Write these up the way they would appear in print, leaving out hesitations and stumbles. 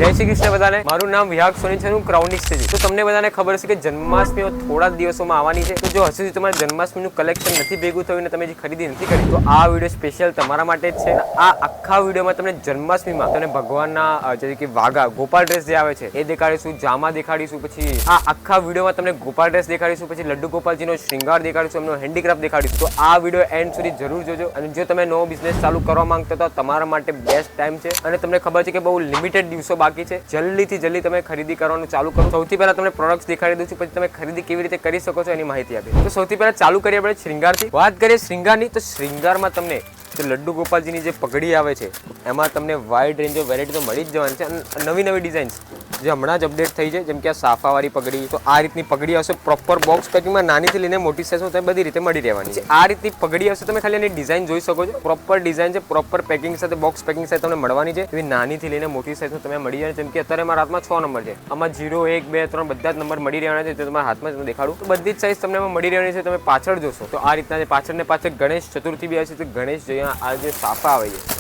જય શ્રી કૃષ્ણ બધાને. મારું નામ વિહાગ સોની છે, હું ક્રાઉનિક્સ છે. તો તમને બધાને ખબર હશે કે જન્માષ્ટમી થોડા દિવસોમાં આવવાની છે. તો જો હજુ સુધી તમારે જન્માષ્ટમીનું કલેક્શન નથી ભેગું થયું અને તમે જે ખરીદી નથી કરી, તો આ વિડીયો સ્પેશિયલ તમારા માટે જ છે. આ આખા વિડીયોમાં તમને જન્માષ્ટમીમાં તમને ભગવાનના જેવી કે વાઘા ગોપાલ ડ્રેસ જે આવે છે એ દેખાડીશું, જામા દેખાડીશું, પછી આ આખા વિડીયોમાં તમને ગોપાલ ડ્રેસ દેખાડીશું, પછી લડ્ડુ ગોપાલજીનો શ્રૃંગાર દેખાડીશું, એમનો હેન્ડીક્રાફ્ટ દેખાડીશું. તો આ વિડીયો એન્ડ સુધી જરૂર જોજો. અને જો તમે નવો બિઝનેસ ચાલુ કરવા માંગતા તો તમારા માટે બેસ્ટ ટાઈમ છે. અને તમને ખબર છે કે બહુ લિમિટેડ દિવસો બાકી છે. જલ્દીથી જલ્દી તમે ખરીદી કરવાનું ચાલુ કરો. સૌથી પહેલા તમને પ્રોડક્ટ્સ દેખાડી દઉં છું, પછી તમે ખરીદી કેવી રીતે કરી શકો છો એની માહિતી આપી. તો સૌથી પહેલા ચાલુ કરીએ આપણે શ્રૃંગારથી. વાત કરીએ શ્રૃંગારની, તો શ્રૃંગારમાં તમને જે લડ્ડુ ગોપાલજીની જે પગડી આવે છે એમાં તમને વાઇડ રેન્જ ઓફ વેરાયટી તો મળી જ જવાની છે. અને નવી નવી ડિઝાઇન્સ જે હમણાં જ અપડેટ થઈ છે, જેમ કે આ સાફાવાળી પગડી. તો આ રીતની પગડી આવશે પ્રોપર બોક્સ પેકિંગમાં, નાનીથી લઈને મોટી સાઇઝમાં તમે બધી રીતે મળી રહેવાની છે. આ રીતની પગડી આવશે, તમે ખાલી એની ડિઝાઇન જોઈ શકો છો. પ્રોપર ડિઝાઇન છે, પ્રોપર પેકિંગ સાથે બોક્સ પેકિંગ સાથે તમને મળવાની છે. એવી નાનીથી લઈને મોટી સાઇઝમાં તમે મળી જાય. જેમ કે અત્યારે મારા હાથમાં 6 નંબર છે, આમાં 0, 1, 2, 3 બધા જ નંબર મળી રહેવાના છે. તો તમારા હાથમાં તમને દેખાડું તો બધી જ સાઇઝ તમને એમાં મળી રહેવાની છે. તમે પાછળ જોશો તો આ રીતના પાછળ ને પાછળ ગણેશ ચતુર્થી બી આવશે. તો ગણેશ આ જે સાફા આવે છે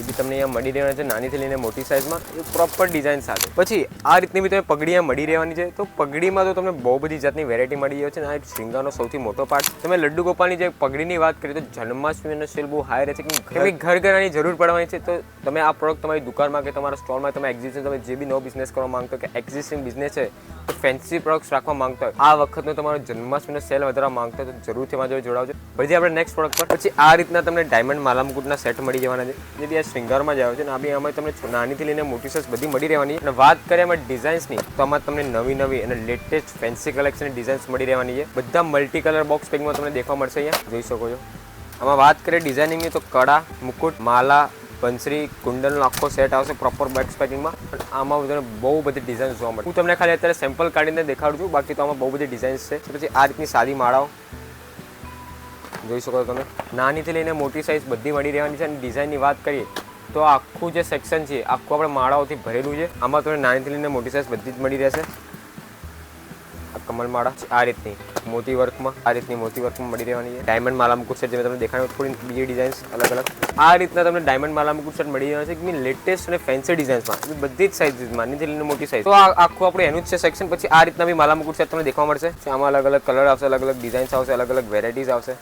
એ બી તમને અહીંયા મળી રહેવાના છે, નાનીથી લઈને મોટી સાઇઝમાં, એ પ્રોપર ડિઝાઇન સાથે. પછી આ રીતની બી તમે પગડી અહીંયા મળી રહેવાની છે. તો પગડીમાં તો તમને બહુ બધી જાતની વેરાયટી મળી જાય છે. આ એક શ્રૃંગારનો સૌથી મોટો પાર્ટ. તમે લડ્ડુ ગોપાલની જે પગડીની વાત કરીએ તો જન્માષ્ટમીનો સેલ બહુ હાઈ રહે છે, કે ઘર ઘરની જરૂર પડવાની છે. તો તમે આ પ્રોડક્ટ તમારી દુકાનમાં કે તમારા સ્ટોરમાં તમે એક્ઝિસ્ટિંગ, તમે જે બી નવો બિઝનેસ કરવા માંગતો કે એક્ઝિસ્ટિંગ બિઝનેસ છે તો ફેન્સી પ્રોડક્ટ્સ રાખવા માંગતા હોય, આ વખતનો તમારો જન્માષ્ટમીનો સેલ વધારવા માંગતા હોય તો જરૂરથી અમારા જોડે જોડાવજો. પછી આપણે નેક્સ્ટ પ્રોડક્ટ પર પછી આ રીતના તમને ડાયમંડ માલામુકુટના સેટ મળી જવાના છે, જે બી આ શ્રૃંગારમાં જ આવે છે. આ બી આમાં તમને નાનીથી લઈને મોટી સાઇઝ બધી મળી રહેવાની છે. અને વાત કરીએ આમાં ડિઝાઇન્સની, તો આમાં તમને નવી નવી અને લેટેસ્ટ ફેન્સી કલેક્શનની ડિઝાઇન્સ મળી રહેવાની છે. બધા મલ્ટી કલર બોક્સ પેકમાં તમને દેખવા મળશે, અહીંયા જોઈ શકો છો. આમાં વાત કરીએ ડિઝાઇનિંગની, તો કડા, મુકુટ, માલા, બંસરી, કુંડલનો આખો સેટ આવશે પ્રોપર બોક્સ પેકિંગમાં. આમાં તમને બહુ બધી ડિઝાઇન્સ જોવા મળે. હું તમને ખાલી અત્યારે સેમ્પલ કાઢીને દેખાડું છું, બાકી તો આમાં બહુ બધી ડિઝાઇન્સ છે. પછી આ રીતની સાદી માળાઓ જોઈ શકો છો તમે, નાનીથી લઈને મોટી સાઇઝ બધી મળી રહેવાની છે. અને ડિઝાઇનની વાત કરીએ તો આખું જે સેક્શન છે આખું આપણે માળાઓથી ભરેલું છે. આમાં તમને નાનીથી લઈને મોટી સાઇઝ બધી જ મળી રહેશે. આ કમલ માળા આ રીતની મોતી વર્કમાં, આ રીતની મોતી વર્કમાં મળી રહેવાની છે. ડાયમંડ માલા મુકુટ સેટ જે તમને દેખાડ્યું, થોડી બીજી ડિઝાઇન્સ અલગ અલગ આ રીતના તમને ડાયમંડ માલા મુકુટ સેટ મળી રહેવાનો છે, કે લેટેસ્ટ અને ફેન્સી ડિઝાઇન્સમાં બધી જ સાઇઝમાં, નાનીથી લઈને મોટી સાઇઝ. તો આ આખું આપણે એનું જ છે સેક્શન. પછી આ રીતના બી માલા મુકુટ સેટ તમને દેખવા મળશે. આમાં અલગ અલગ કલર આવશે, અલગ અલગ ડિઝાઇન્સ આવશે, અલગ અલગ વેરાયટીઝ આવશે.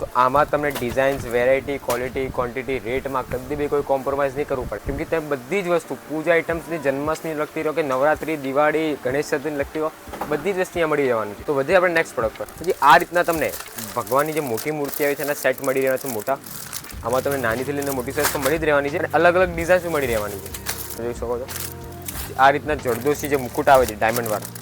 તો આમાં તમને ડિઝાઇન્સ, વેરાયટી, ક્વોલિટી, ક્વોન્ટિટી, રેટમાં કદી બી કોઈ કોમ્પ્રોમાઇઝ નહીં કરવું પડે, કેમ કે તમે બધી જ વસ્તુ પૂજા આઇટમ્સની, જન્માષ્ટમી લગતી રહો કે નવરાત્રી, દિવાળી, ગણેશ ચતુર્થી લગતી હો, બધી જ વસ્તુ અહીંયા મળી જવાની છે. તો વધીએ આપણે નેક્સ્ટ પ્રોડક્ટ પર. પછી આ રીતના તમને ભગવાનની જે મોટી મૂર્તિ આવી છે એના સેટ મળી રહેવાના છે મોટા. આમાં તમને નાનીથી લઈને મોટી સાઇઝ તો મળી જ રહેવાની છે, અને અલગ અલગ ડિઝાઇન્સ મળી રહેવાની છે, જોઈ શકો છો. આ રીતના જરદોશી જે મુકુટ આવે છે ડાયમંડવાળા,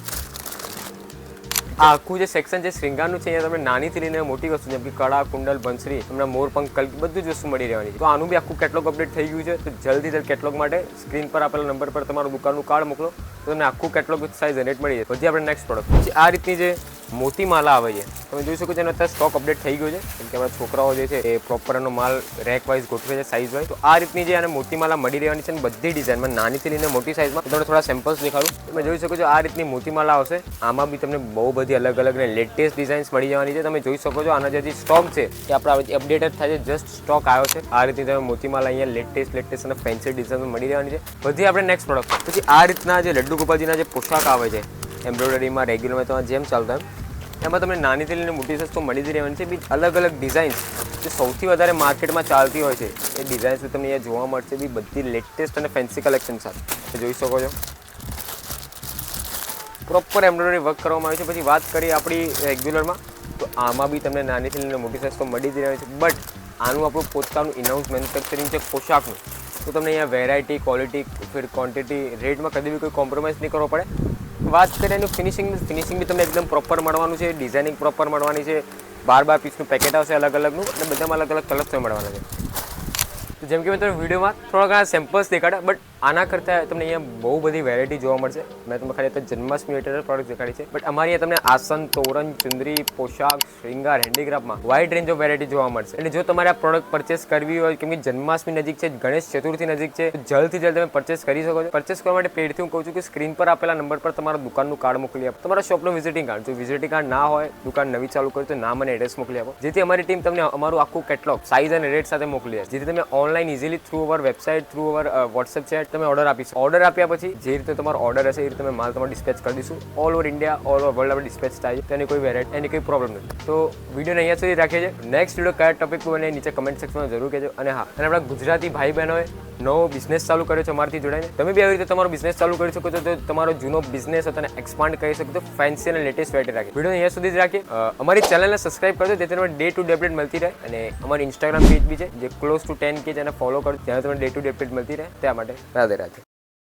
આ આખું જે સેક્શન છે શ્રૃંગારનું છે, અહીંયા તમને નાનીથી લઈને મોટી વસ્તુ જેમ કે કડા, કુંડલ, બંસરી, તમને મોરપંખ, કલકી બધું જ વસ્તુ મળી રહેવાની છે. તો આનું બી આખું કેટલોગ અપડેટ થઈ ગયું છે. તો જલ્દી જલ્દી કેટલોગ માટે સ્ક્રીન પર આપેલા નંબર પર તમારું દુકાનનું કાર્ડ મોકલો, તો તમને આખું કેટલોગ વિથ સાઇઝ જનરેટ મળી જાય. પછી આપણે નેક્સ્ટ પ્રોડક્ટ. પછી આ રીતની જે મોતી માલા આવે છે, તમે જોઈ શકો છો એનો અત્યારે સ્ટોક અપડેટ થઈ ગયો છે, કેમ કે આપણા છોકરાઓ જે છે એ પ્રોપર એનો માલ રેક વાઇઝ ગોઠવે છે સાઇઝ વાઇઝ. તો આ રીતની જે આને મોતી માલા મળી રહેવાની છે, બધી ડિઝાઇનમાં નાનીથી લઈને મોટી સાઇઝમાં. તમને થોડા સેમ્પલ્સ દેખાડું. તમે જોઈ શકો છો આ રીતની મોતી માલા આવશે. આમાં બી તમને બહુ બધી અલગ અલગ ને લેટેસ્ટ ડિઝાઇન્સ મળી જવાની છે. તમે જોઈ શકો છો આના જે સ્ટોક છે એ આપણા અપડેટેડ થાય છે, જસ્ટ સ્ટોક આવ્યો છે. આ રીતની તમે મોતી માલા અહીંયા લેટેસ્ટ અને ફેન્સી ડિઝાઇન મળી રહેવાની છે. બધી આપણે નેક્સ્ટ પ્રોડક્ટ. પછી આ રીતના જે લડ્ડુ ગોપાલજીના જે પોશાક આવે છે એમ્બ્રોઇડરીમાં, રેગ્યુલરમાં તમારે જેમ ચાલતા એમાં તમને નાનીથી લઈને મોટી સાઇઝ તો મળી જ રહેવાની છે. બી અલગ અલગ ડિઝાઇન્સ જે સૌથી વધારે માર્કેટમાં ચાલતી હોય છે એ ડિઝાઇન્સ તમને અહીંયા જોવા મળશે, બી બધી લેટેસ્ટ અને ફેન્સી કલેક્શન સાથે જોઈ શકો છો. પ્રોપર એમ્બ્રોઇડરી વર્ક કરવામાં આવે છે. પછી વાત કરીએ આપણી રેગ્યુલરમાં, તો આમાં બી તમને નાનીથી લઈને મોટી સાઇઝ તો મળી જ રહેવાની છે. બટ આનું આપણું પોતાનું ઇનહાઉસ મેન્યુફેક્ચરિંગ છે પોશાકનું, તો તમને અહીંયા વેરાયટી, ક્વોલિટી, ફિર ક્વોન્ટિટી, રેટમાં કદી બી કોઈ કોમ્પ્રોમાઇઝ નહીં કરવો પડે. વાત કરીએ એનું ફિનિશિંગ બી તમને એકદમ પ્રોપર મળવાનું છે, ડિઝાઇનિંગ પ્રોપર મળવાની છે. 12 પીસનું પેકેટ આવશે અલગ અલગનું, અને બધામાં અલગ અલગ કલર્સ મળવાના છે. તો જેમ કે મેં તમને વિડીયોમાં થોડા ઘણા સેમ્પલ્સ દેખાડ્યા, બટ આના કરતાં તમને અહીંયા બહુ બધી વેરાયટી જોવા મળશે. મેં તમને ખાલી અત્યારે જન્માષ્ટમી રિલેટેડ પ્રોડક્ટ દેખાડી છે, બટ અમારી અહીંયા તમને આસન, તોરણ, ચુંદરી, પોશાક, શ્રૃંગાર, હેન્ડીક્રાફ્ટમાં વાઇડ રેન્જ ઓફ વેરાયટી જોવા મળશે. એટલે જો તમારે આ પ્રોડક્ટ પરચેસ કરવી હોય, કેમ કે જન્માષ્ટમી નજીક છે, ગણેશ ચતુર્થી નજીક છે, તો જલ્દથી જલ્દ તમે પરચેસ કરી શકો છો. પરચેસ કરવા માટે પેડથી હું કહું છું કે સ્ક્રીન પર આપેલા નંબર પર તમારા દુકાનનું કાર્ડ મોકલી આપો, તમારા શોપનું વિઝિટિંગ કાર્ડ. જો વિઝિટિંગ કાર્ડ ના હોય, દુકાન નવી ચાલુ કરી તો નામ અને એડ્રેસ મોકલી આપો, જેથી અમારી ટીમ તમને અમારું આખું કેટલોગ સાઇઝ અને રેટ સાથે મોકલી આપે, જેથી તમે ઓનલાઈન ઇઝીલી થ્રુ અવર વેબસાઇટ, થ્રુ અવર વોટ્સએપ ચેટ તમે ઓર્ડર આપી શકો. ઓર્ડર આપ્યા પછી જે રીતે તમારો ઓર્ડર હશે એ રીતે તમે માલ તમારે ડિસ્પેચ કરી દઈશું. All over India, all over world આપણે ડિસ્પેચ થાય છે, તેની કોઈ વેરાયટી, એની કોઈ પ્રોબ્લેમ નથી. તો વિડીયોને અહીંયા સુધી રાખીએ છીએ. નેક્સ્ટ વિડીયો કયા ટોપિક પર બને નીચે કમેન્ટ સેક્શનમાં જરૂર કહેજો. અને હા, અને આપણા ગુજરાતી ભાઈ બહેનોએ નવો બિઝનેસ ચાલુ કર્યો છે અમારાથી જોડાઈને. તમે બી આવી રીતે તમારો બિઝનેસ ચાલુ કરી શકો છો. તો તમારો જૂનો બિઝનેસ હતો અને એક્સપાન્ડ કરી શકો તો ફેન્સી અને લેટેસ્ટ વેરાયટી રાખી. વિડીયો અહીંયા સુધી જ રાખીએ. અમારી ચેનલને સબસ્ક્રાઇબ કરજો, જેથી તમને ડે ટુ ડે અપડેટ મળતી રહે. અને અમારી ઇન્સ્ટાગ્રામ પેજ બી છે જે ક્લોઝ ટુ 10K, જેને ફોલો કરો, ત્યાં તમને ડે ટુ ડે અપડેટ મળતી રહે. ત્યાં માટે રાધે રાધે.